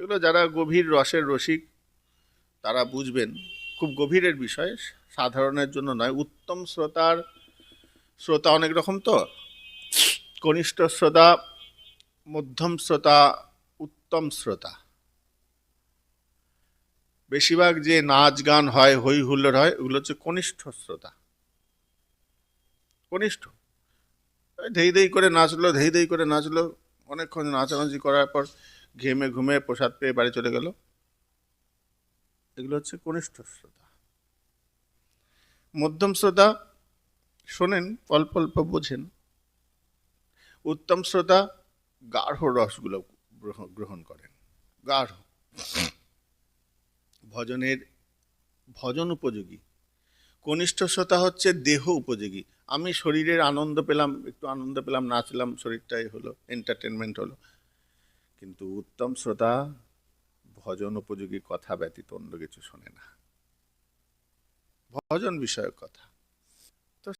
এগুলো যারা গভীর রসের রসিক তারা বুঝবেন, খুব গভীরের বিষয়, সাধারণের জন্য নয়। উত্তম শ্রোতা অনেক রকম তো, কনিষ্ঠ শ্রোতা, মধ্যম শ্রোতা, উত্তম শ্রোতা। বেশিরভাগ যে নাচ গান হয়, হই হুল্লোড় হয়, ওগুলো হচ্ছে কনিষ্ঠ শ্রোতা। কনিষ্ঠ ধেই ধেই করে নাচলো, ধেই ধেই করে নাচলো, অনেকক্ষণ নাচানাচি করার পর ঘেমে ঘুমে প্রসাদ পেয়ে বাড়ি চলে গেল, এগুলো হচ্ছে কনিষ্ঠ শ্রোতা। মধ্যম শ্রোতা শোনেন, অল্প অল্প বোঝেন। উত্তম শ্রোতা গাঢ় রসগুলো গ্রহণ করেন, গাঢ়, ভজন উপযোগী। কনিষ্ঠ শ্রোতা হচ্ছে দেহ উপযোগী। আমি শরীরের আনন্দ পেলাম, একটু আনন্দ পেলাম, নাচলাম, শরীরটাই হলো, এন্টারটেনমেন্ট হলো। কিন্তু উত্তম শ্রোতা ভজন উপযোগী কথা ব্যতীত অন্য কিছু শোনে না, ভজন বিষয়ক কথা।